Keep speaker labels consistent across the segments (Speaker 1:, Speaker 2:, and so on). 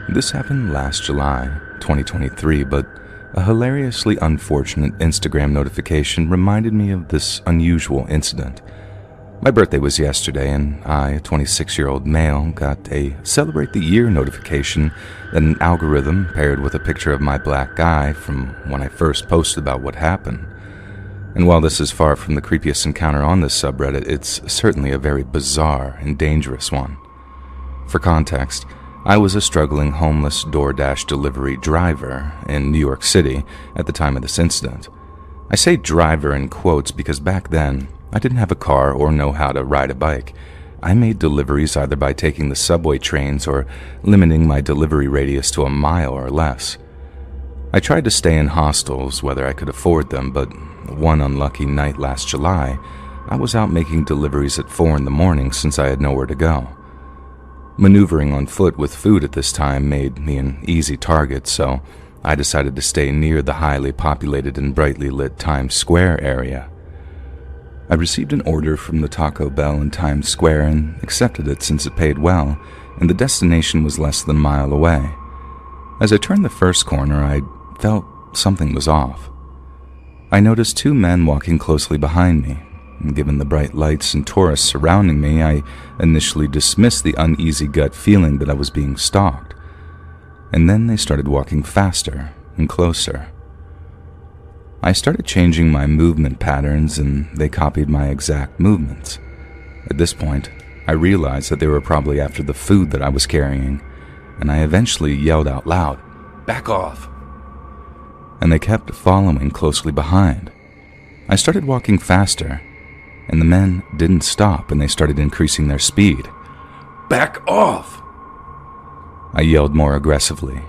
Speaker 1: This happened last July, 2023, but a hilariously unfortunate Instagram notification reminded me of this unusual incident. My birthday was yesterday, and I, a 26-year-old male, got a Celebrate the Year notification that an algorithm paired with a picture of my black eye from when I first posted about what happened. And while this is far from the creepiest encounter on this subreddit, it's certainly a very bizarre and dangerous one. For context, I was a struggling homeless DoorDash delivery driver in New York City at the time of this incident. I say driver in quotes because back then, I didn't have a car or know how to ride a bike. I made deliveries either by taking the subway trains or limiting my delivery radius to a mile or less. I tried to stay in hostels whether I could afford them, but one unlucky night last July, I was out making deliveries at 4 a.m. since I had nowhere to go. Maneuvering on foot with food at this time made me an easy target, so I decided to stay near the highly populated and brightly lit Times Square area. I received an order from the Taco Bell in Times Square and accepted it since it paid well, and the destination was less than a mile away. As I turned the first corner, I felt something was off. I noticed 2 men walking closely behind me. And given the bright lights and tourists surrounding me, I initially dismissed the uneasy gut feeling that I was being stalked. And then they started walking faster and closer. I started changing my movement patterns, and they copied my exact movements. At this point, I realized that they were probably after the food that I was carrying, and I eventually yelled out loud, "Back off!" And they kept following closely behind. I started walking faster, and the men didn't stop, and they started increasing their speed. "Back off!" I yelled more aggressively,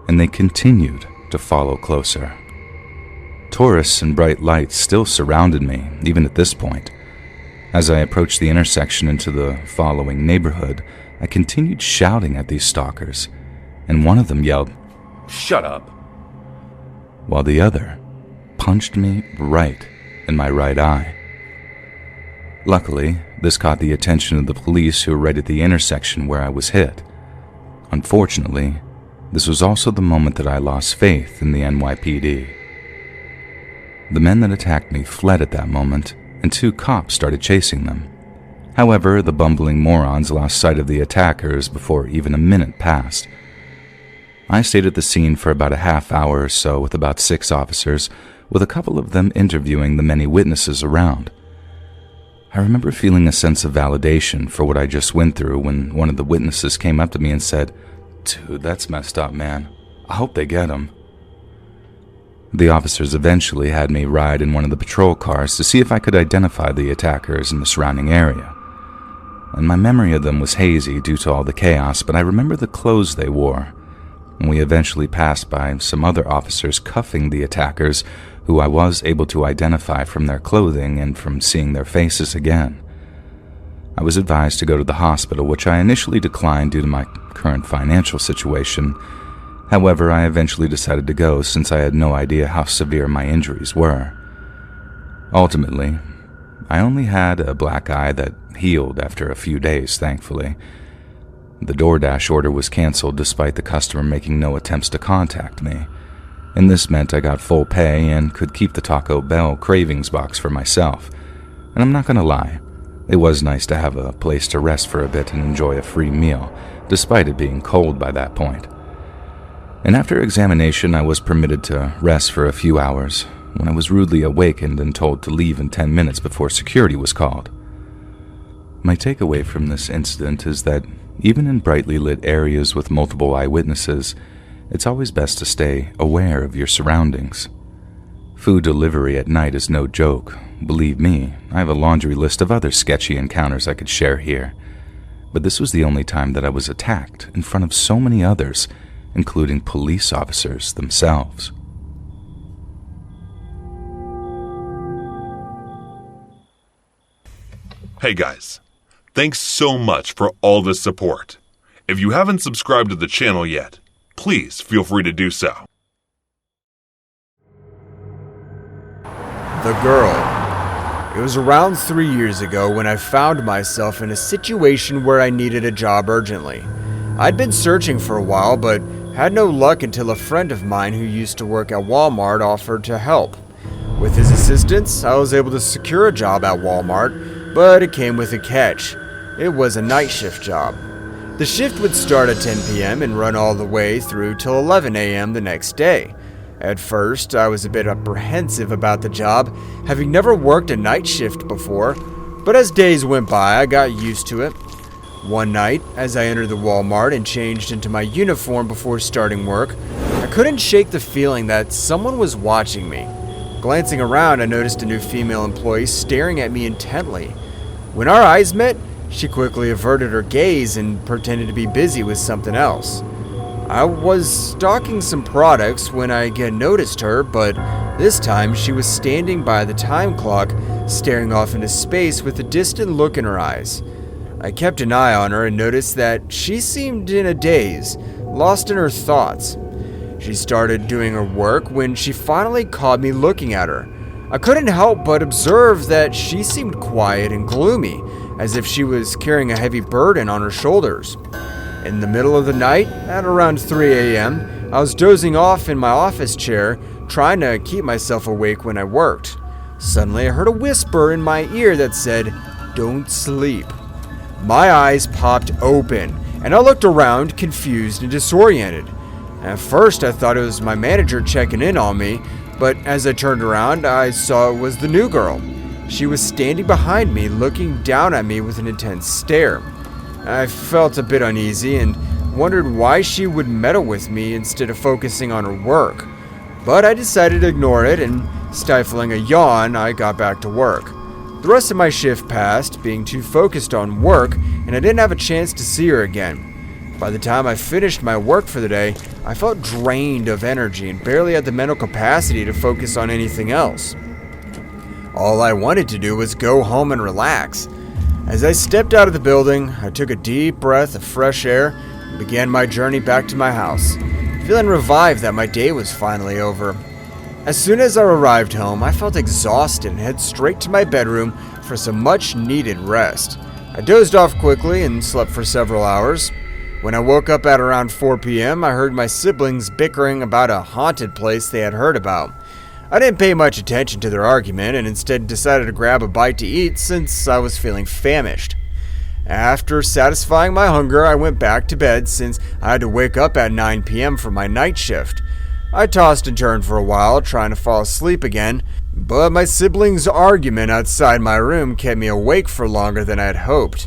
Speaker 1: and they continued to follow closer. Tourists and bright lights still surrounded me, even at this point. As I approached the intersection into the following neighborhood, I continued shouting at these stalkers, and one of them yelled, "Shut up!" while the other punched me right in my right eye. Luckily, this caught the attention of the police who were right at the intersection where I was hit. Unfortunately, this was also the moment that I lost faith in the NYPD. The men that attacked me fled at that moment, and 2 cops started chasing them. However, the bumbling morons lost sight of the attackers before even a minute passed. I stayed at the scene for about a half hour or so with about 6 officers, with a couple of them interviewing the many witnesses around. I remember feeling a sense of validation for what I just went through when one of the witnesses came up to me and said, "Dude, that's messed up, man. I hope they get him." The officers eventually had me ride in one of the patrol cars to see if I could identify the attackers in the surrounding area. And my memory of them was hazy due to all the chaos, but I remember the clothes they wore. And we eventually passed by some other officers cuffing the attackers, who I was able to identify from their clothing and from seeing their faces again. I was advised to go to the hospital, which I initially declined due to my current financial situation. However, I eventually decided to go since I had no idea how severe my injuries were. Ultimately, I only had a black eye that healed after a few days, thankfully. The DoorDash order was canceled despite the customer making no attempts to contact me, and this meant I got full pay and could keep the Taco Bell cravings box for myself. And I'm not gonna lie, it was nice to have a place to rest for a bit and enjoy a free meal, despite it being cold by that point. And after examination, I was permitted to rest for a few hours, when I was rudely awakened and told to leave in 10 minutes before security was called. My takeaway from this incident is that even in brightly lit areas with multiple eyewitnesses, it's always best to stay aware of your surroundings. Food delivery at night is no joke. Believe me, I have a laundry list of other sketchy encounters I could share here. But this was the only time that I was attacked in front of so many others, including police officers themselves.
Speaker 2: Hey guys, thanks so much for all the support. If you haven't subscribed to the channel yet, please feel free to do so.
Speaker 3: The girl. It was around 3 years ago when I found myself in a situation where I needed a job urgently. I'd been searching for a while, but had no luck until a friend of mine who used to work at Walmart offered to help. With his assistance, I was able to secure a job at Walmart, but it came with a catch. It was a night shift job. The shift would start at 10 p.m. and run all the way through till 11 a.m. the next day. At first, I was a bit apprehensive about the job, having never worked a night shift before, but as days went by, I got used to it. One night, as I entered the Walmart and changed into my uniform before starting work, I couldn't shake the feeling that someone was watching me. Glancing around, I noticed a new female employee staring at me intently. When our eyes met, she quickly averted her gaze and pretended to be busy with something else. I was stocking some products when I again noticed her, but this time she was standing by the time clock, staring off into space with a distant look in her eyes. I kept an eye on her and noticed that she seemed in a daze, lost in her thoughts. She started doing her work when she finally caught me looking at her. I couldn't help but observe that she seemed quiet and gloomy, as if she was carrying a heavy burden on her shoulders. In the middle of the night, at around 3 a.m., I was dozing off in my office chair, trying to keep myself awake when I worked. Suddenly, I heard a whisper in my ear that said, "Don't sleep." My eyes popped open, and I looked around, confused and disoriented. At first, I thought it was my manager checking in on me, but as I turned around, I saw it was the new girl. She was standing behind me, looking down at me with an intense stare. I felt a bit uneasy and wondered why she would meddle with me instead of focusing on her work. But I decided to ignore it, and stifling a yawn, I got back to work. The rest of my shift passed, being too focused on work, and I didn't have a chance to see her again. By the time I finished my work for the day, I felt drained of energy and barely had the mental capacity to focus on anything else. All I wanted to do was go home and relax. As I stepped out of the building, I took a deep breath of fresh air and began my journey back to my house, feeling revived that my day was finally over. As soon as I arrived home, I felt exhausted and headed straight to my bedroom for some much-needed rest. I dozed off quickly and slept for several hours. When I woke up at around 4 p.m., I heard my siblings bickering about a haunted place they had heard about. I didn't pay much attention to their argument and instead decided to grab a bite to eat since I was feeling famished. After satisfying my hunger, I went back to bed since I had to wake up at 9 p.m. for my night shift. I tossed and turned for a while, trying to fall asleep again, but my siblings' argument outside my room kept me awake for longer than I had hoped.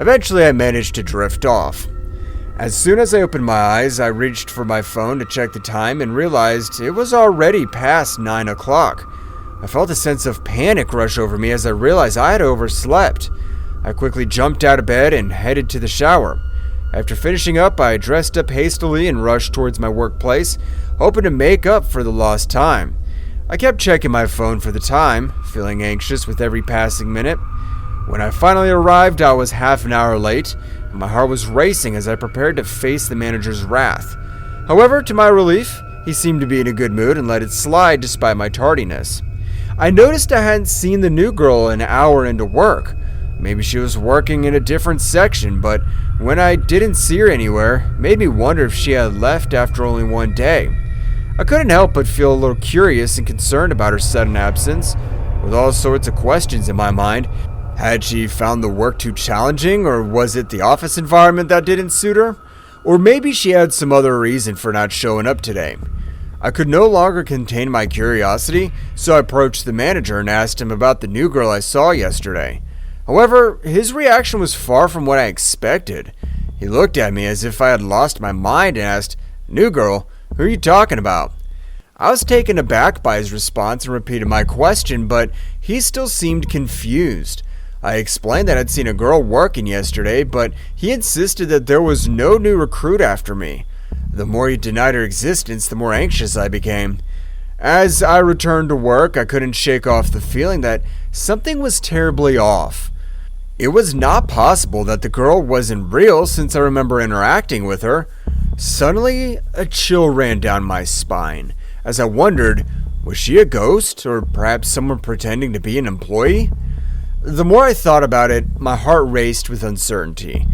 Speaker 3: Eventually, I managed to drift off. As soon as I opened my eyes, I reached for my phone to check the time and realized it was already past 9 o'clock. I felt a sense of panic rush over me as I realized I had overslept. I quickly jumped out of bed and headed to the shower. After finishing up, I dressed up hastily and rushed towards my workplace, hoping to make up for the lost time. I kept checking my phone for the time, feeling anxious with every passing minute. When I finally arrived, I was half an hour late, and my heart was racing as I prepared to face the manager's wrath. However, to my relief, he seemed to be in a good mood and let it slide despite my tardiness. I noticed I hadn't seen the new girl an hour into work. Maybe she was working in a different section, but when I didn't see her anywhere, it made me wonder if she had left after only one day. I couldn't help but feel a little curious and concerned about her sudden absence, with all sorts of questions in my mind. Had she found the work too challenging, or was it the office environment that didn't suit her? Or maybe she had some other reason for not showing up today. I could no longer contain my curiosity, so I approached the manager and asked him about the new girl I saw yesterday. However, his reaction was far from what I expected. He looked at me as if I had lost my mind and asked, "New girl? Who are you talking about?" I was taken aback by his response and repeated my question, but he still seemed confused. I explained that I'd seen a girl working yesterday, but he insisted that there was no new recruit after me. The more he denied her existence, the more anxious I became. As I returned to work, I couldn't shake off the feeling that something was terribly off. It was not possible that the girl wasn't real since I remember interacting with her. Suddenly, a chill ran down my spine as I wondered, was she a ghost or perhaps someone pretending to be an employee? The more I thought about it, my heart raced with uncertainty.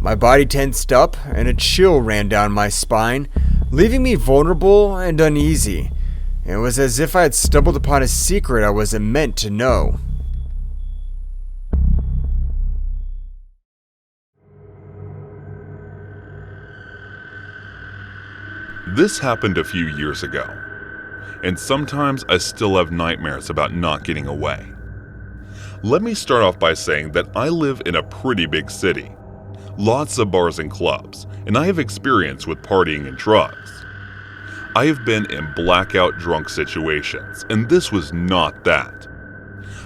Speaker 3: My body tensed up and a chill ran down my spine, leaving me vulnerable and uneasy. It was as if I had stumbled upon a secret I wasn't meant to know.
Speaker 2: This happened a few years ago, and sometimes I still have nightmares about not getting away. Let me start off by saying that I live in a pretty big city. Lots of bars and clubs, and I have experience with partying and drugs. I have been in blackout drunk situations, and this was not that.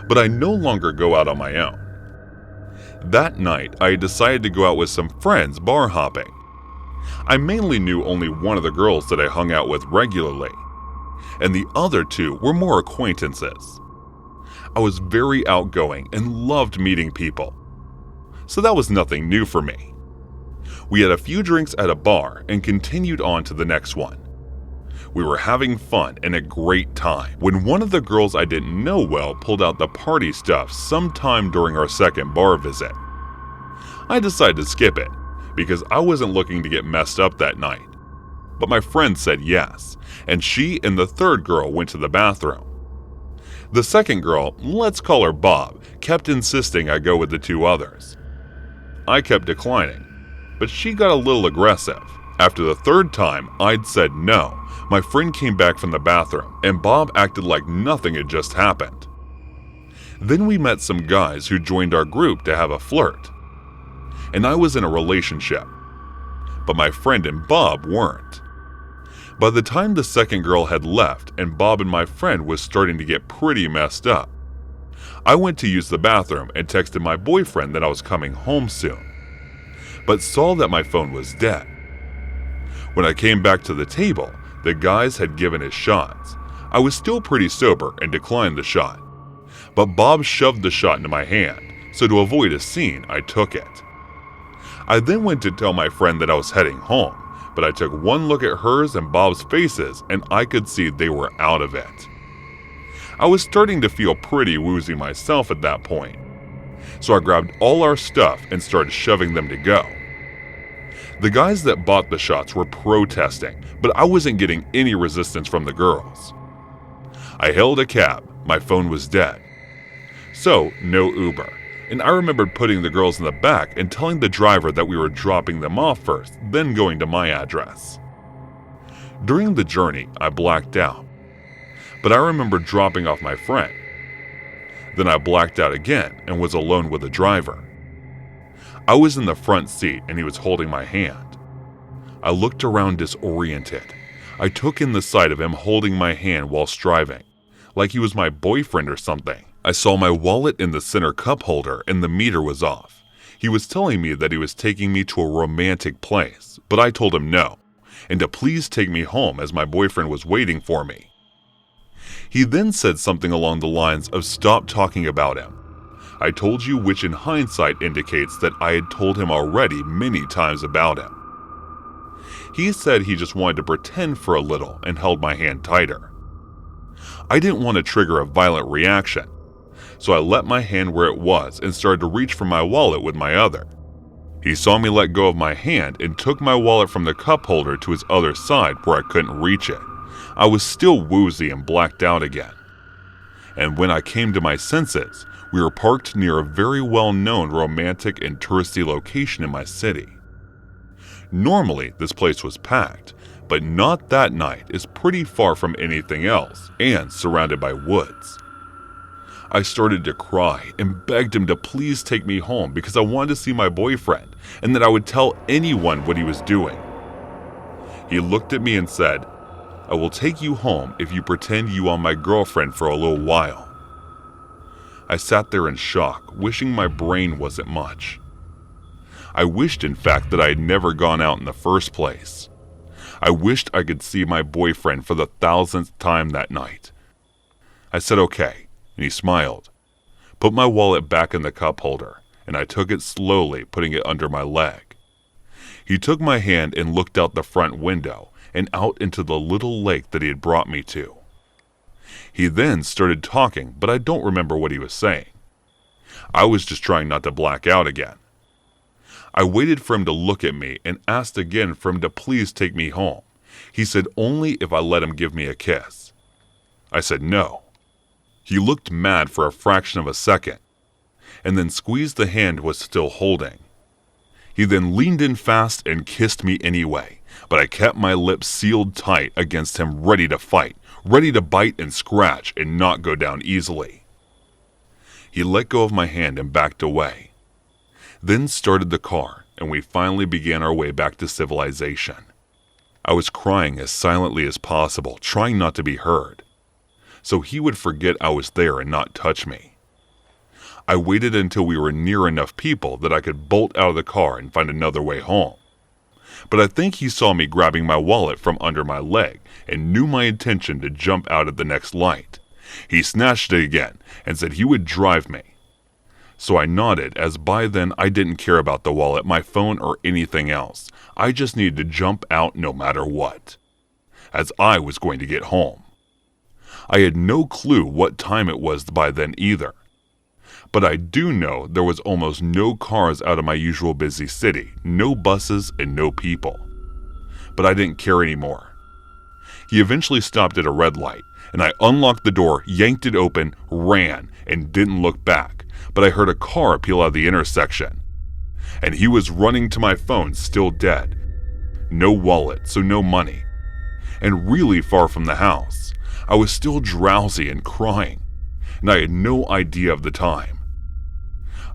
Speaker 2: But I no longer go out on my own. That night, I decided to go out with some friends bar hopping. I mainly knew only one of the girls that I hung out with regularly, and the other two were more acquaintances. I was very outgoing and loved meeting people, so that was nothing new for me. We had a few drinks at a bar and continued on to the next one. We were having fun and a great time when one of the girls I didn't know well pulled out the party stuff sometime during our second bar visit. I decided to skip it because I wasn't looking to get messed up that night. But my friend said yes, and she and the third girl went to the bathroom. The second girl, let's call her Bob, kept insisting I go with the two others. I kept declining, but she got a little aggressive. After the third time I'd said no, my friend came back from the bathroom, and Bob acted like nothing had just happened. Then we met some guys who joined our group to have a flirt. And I was in a relationship, but my friend and Bob weren't. By the time the second girl had left and Bob and my friend was starting to get pretty messed up, I went to use the bathroom and texted my boyfriend that I was coming home soon, but saw that my phone was dead. When I came back to the table, the guys had given his shots. I was still pretty sober and declined the shot, but Bob shoved the shot into my hand, so to avoid a scene, I took it. I then went to tell my friend that I was heading home, but I took one look at hers and Bob's faces and I could see they were out of it. I was starting to feel pretty woozy myself at that point, so I grabbed all our stuff and started shoving them to go. The guys that bought the shots were protesting, but I wasn't getting any resistance from the girls. I hailed a cab, my phone was dead, so no Uber. And I remembered putting the girls in the back and telling the driver that we were dropping them off first, then going to my address. During the journey, I blacked out, but I remember dropping off my friend. Then I blacked out again and was alone with the driver. I was in the front seat and he was holding my hand. I looked around disoriented. I took in the sight of him holding my hand while driving, like he was my boyfriend or something. I saw my wallet in the center cup holder and the meter was off. He was telling me that he was taking me to a romantic place, but I told him no, and to please take me home as my boyfriend was waiting for me. He then said something along the lines of stop talking about him. I told you, which in hindsight indicates that I had told him already many times about him. He said he just wanted to pretend for a little and held my hand tighter. I didn't want to trigger a violent reaction, so I let my hand where it was and started to reach for my wallet with my other. He saw me let go of my hand and took my wallet from the cup holder to his other side where I couldn't reach it. I was still woozy and blacked out again. And when I came to my senses, we were parked near a very well-known romantic and touristy location in my city. Normally, this place was packed, but not that night. It's pretty far from anything else and surrounded by woods. I started to cry and begged him to please take me home because I wanted to see my boyfriend and that I would tell anyone what he was doing. He looked at me and said, I will take you home if you pretend you are my girlfriend for a little while. I sat there in shock, wishing my brain wasn't much. I wished, in fact, that I had never gone out in the first place. I wished I could see my boyfriend for the 1000th time that night. I said okay, and he smiled, put my wallet back in the cup holder, and I took it slowly, putting it under my leg. He took my hand and looked out the front window and out into the little lake that he had brought me to. He then started talking, but I don't remember what he was saying. I was just trying not to black out again. I waited for him to look at me and asked again for him to please take me home. He said only if I let him give me a kiss. I said no. He looked mad for a fraction of a second, and then squeezed the hand he was still holding. He then leaned in fast and kissed me anyway, but I kept my lips sealed tight against him, ready to fight, ready to bite and scratch and not go down easily. He let go of my hand and backed away, then started the car, and we finally began our way back to civilization. I was crying as silently as possible, trying not to be heard, so he would forget I was there and not touch me. I waited until we were near enough people that I could bolt out of the car and find another way home. But I think he saw me grabbing my wallet from under my leg and knew my intention to jump out at the next light. He snatched it again and said he would drive me. So I nodded, as by then I didn't care about the wallet, my phone, or anything else. I just needed to jump out no matter what, as I was going to get home. I had no clue what time it was by then either, but I do know there was almost no cars out of my usual busy city, no buses and no people. But I didn't care anymore. He eventually stopped at a red light, and I unlocked the door, yanked it open, ran, and didn't look back, but I heard a car peel out of the intersection. And he was running to my phone, still dead. No wallet, so no money. And really far from the house. I was still drowsy and crying, and I had no idea of the time.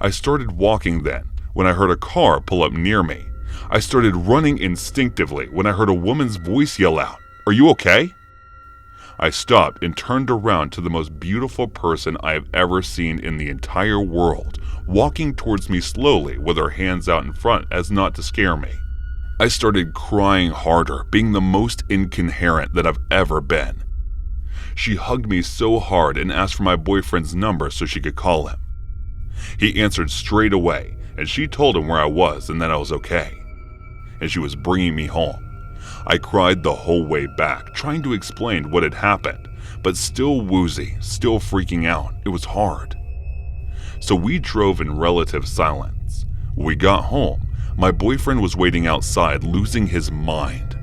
Speaker 2: I started walking then, when I heard a car pull up near me. I started running instinctively when I heard a woman's voice yell out, "Are you okay?" I stopped and turned around to the most beautiful person I have ever seen in the entire world, walking towards me slowly with her hands out in front as not to scare me. I started crying harder, being the most incoherent that I've ever been. She hugged me so hard and asked for my boyfriend's number so she could call him. He answered straight away, and she told him where I was and that I was okay, and she was bringing me home. I cried the whole way back, trying to explain what had happened, but still woozy, still freaking out. It was hard. So we drove in relative silence. When we got home, my boyfriend was waiting outside, losing his mind.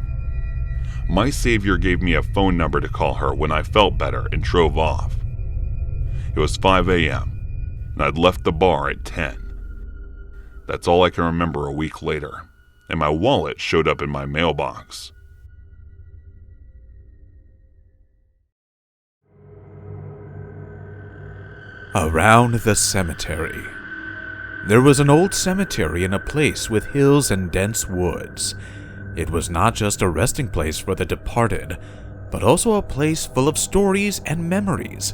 Speaker 2: My savior gave me a phone number to call her when I felt better and drove off. It was 5 a.m., and I'd left the bar at 10. That's all I can remember a week later, and my wallet showed up in my mailbox.
Speaker 4: Around the cemetery. There was an old cemetery in a place with hills and dense woods. It was not just a resting place for the departed, but also a place full of stories and memories.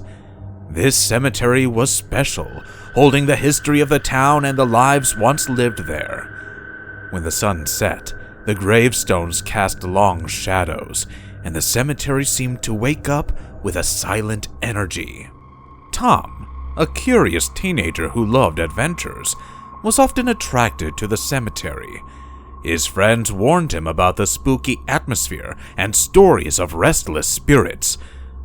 Speaker 4: This cemetery was special, holding the history of the town and the lives once lived there. When the sun set, the gravestones cast long shadows, and the cemetery seemed to wake up with a silent energy. Tom, a curious teenager who loved adventures, was often attracted to the cemetery. His friends warned him about the spooky atmosphere and stories of restless spirits,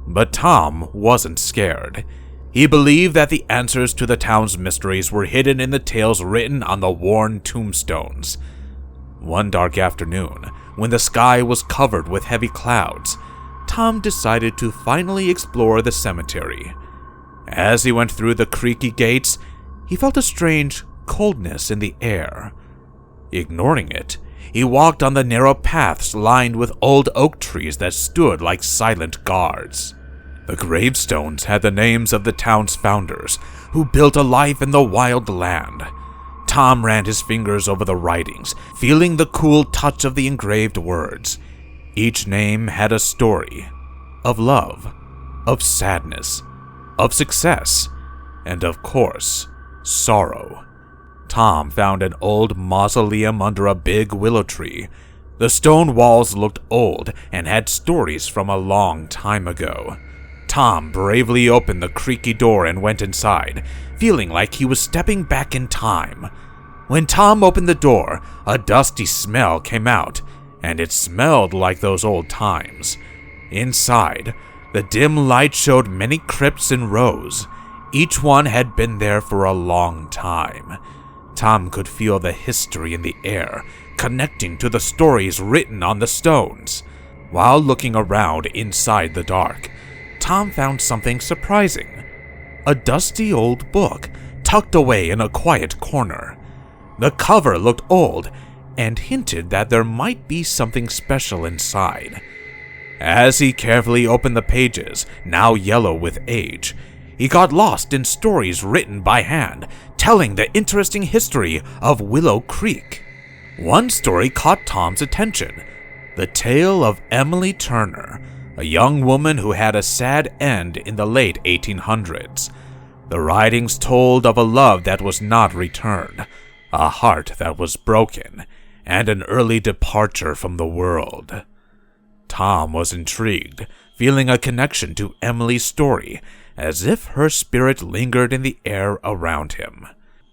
Speaker 4: but Tom wasn't scared. He believed that the answers to the town's mysteries were hidden in the tales written on the worn tombstones. One dark afternoon, when the sky was covered with heavy clouds, Tom decided to finally explore the cemetery. As he went through the creaky gates, he felt a strange coldness in the air. Ignoring it, he walked on the narrow paths lined with old oak trees that stood like silent guards. The gravestones had the names of the town's founders, who built a life in the wild land. Tom ran his fingers over the writings, feeling the cool touch of the engraved words. Each name had a story of love, of sadness, of success, and of course, sorrow. Tom found an old mausoleum under a big willow tree. The stone walls looked old and had stories from a long time ago. Tom bravely opened the creaky door and went inside, feeling like he was stepping back in time. When Tom opened the door, a dusty smell came out, and it smelled like those old times. Inside, the dim light showed many crypts in rows. Each one had been there for a long time. Tom could feel the history in the air, connecting to the stories written on the stones. While looking around inside the dark, Tom found something surprising. A dusty old book tucked away in a quiet corner. The cover looked old and hinted that there might be something special inside. As he carefully opened the pages, now yellow with age, he got lost in stories written by hand, telling the interesting history of Willow Creek. One story caught Tom's attention: the tale of Emily Turner, a young woman who had a sad end in the late 1800s. The writings told of a love that was not returned, a heart that was broken, and an early departure from the world. Tom was intrigued, feeling a connection to Emily's story, as if her spirit lingered in the air around him.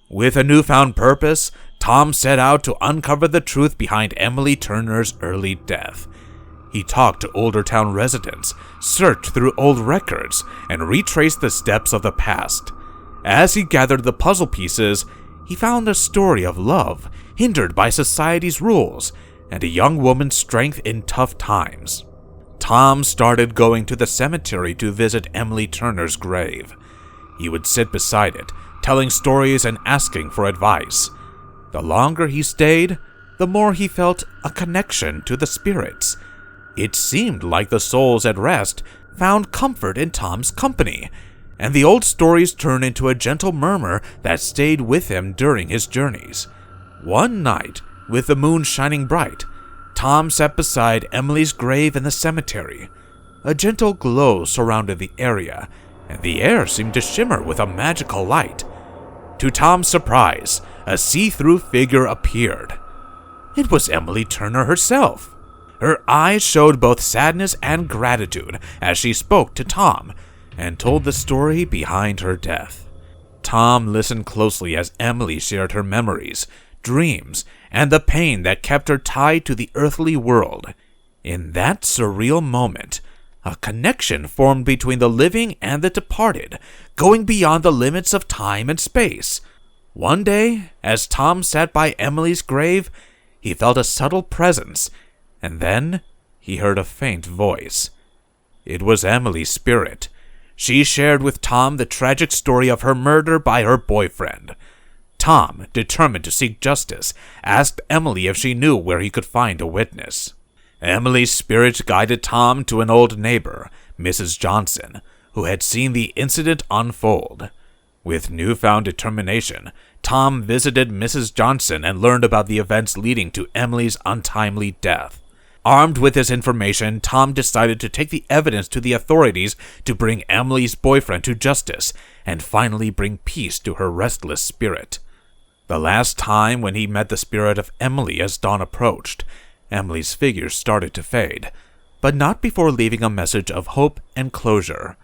Speaker 4: With a newfound purpose, Tom set out to uncover the truth behind Emily Turner's early death. He talked to older town residents, searched through old records, and retraced the steps of the past. As he gathered the puzzle pieces, he found a story of love hindered by society's rules and a young woman's strength in tough times. Tom started going to the cemetery to visit Emily Turner's grave. He would sit beside it, telling stories and asking for advice. The longer he stayed, the more he felt a connection to the spirits. It seemed like the souls at rest found comfort in Tom's company, and the old stories turned into a gentle murmur that stayed with him during his journeys. One night, with the moon shining bright, Tom sat beside Emily's grave in the cemetery. A gentle glow surrounded the area, and the air seemed to shimmer with a magical light. To Tom's surprise, a see-through figure appeared. It was Emily Turner herself. Her eyes showed both sadness and gratitude as she spoke to Tom and told the story behind her death. Tom listened closely as Emily shared her memories, dreams, and the pain that kept her tied to the earthly world. In that surreal moment, a connection formed between the living and the departed, going beyond the limits of time and space. One day, as Tom sat by Emily's grave, he felt a subtle presence, and then he heard a faint voice. It was Emily's spirit. She shared with Tom the tragic story of her murder by her boyfriend. Tom, determined to seek justice, asked Emily if she knew where he could find a witness. Emily's spirit guided Tom to an old neighbor, Mrs. Johnson, who had seen the incident unfold. With newfound determination, Tom visited Mrs. Johnson and learned about the events leading to Emily's untimely death. Armed with this information, Tom decided to take the evidence to the authorities to bring Emily's boyfriend to justice and finally bring peace to her restless spirit. The last time when he met the spirit of Emily as dawn approached, Emily's figure started to fade, but not before leaving a message of hope and closure.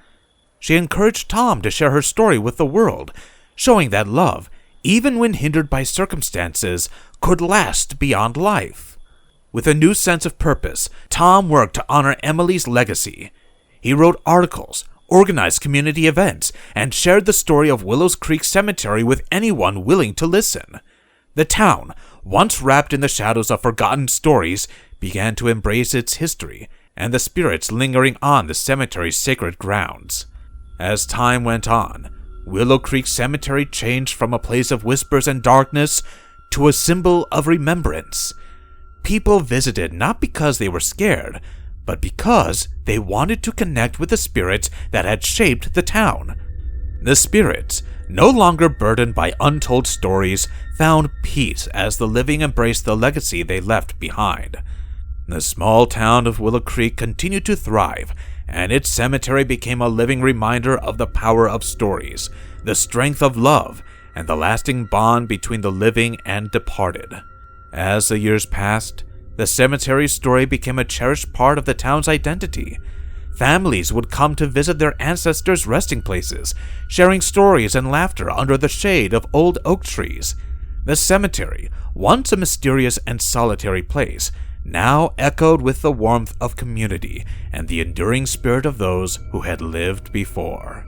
Speaker 4: She encouraged Tom to share her story with the world, showing that love, even when hindered by circumstances, could last beyond life. With a new sense of purpose, Tom worked to honor Emily's legacy. He wrote articles, organized community events, and shared the story of Willows Creek Cemetery with anyone willing to listen. The town, once wrapped in the shadows of forgotten stories, began to embrace its history and the spirits lingering on the cemetery's sacred grounds. As time went on, Willow Creek Cemetery changed from a place of whispers and darkness to a symbol of remembrance. People visited not because they were scared, but because they wanted to connect with the spirits that had shaped the town. The spirits, no longer burdened by untold stories, found peace as the living embraced the legacy they left behind. The small town of Willow Creek continued to thrive, and its cemetery became a living reminder of the power of stories, the strength of love, and the lasting bond between the living and departed. As the years passed, the cemetery's story became a cherished part of the town's identity. Families would come to visit their ancestors' resting places, sharing stories and laughter under the shade of old oak trees. The cemetery, once a mysterious and solitary place, now echoed with the warmth of community and the enduring spirit of those who had lived before.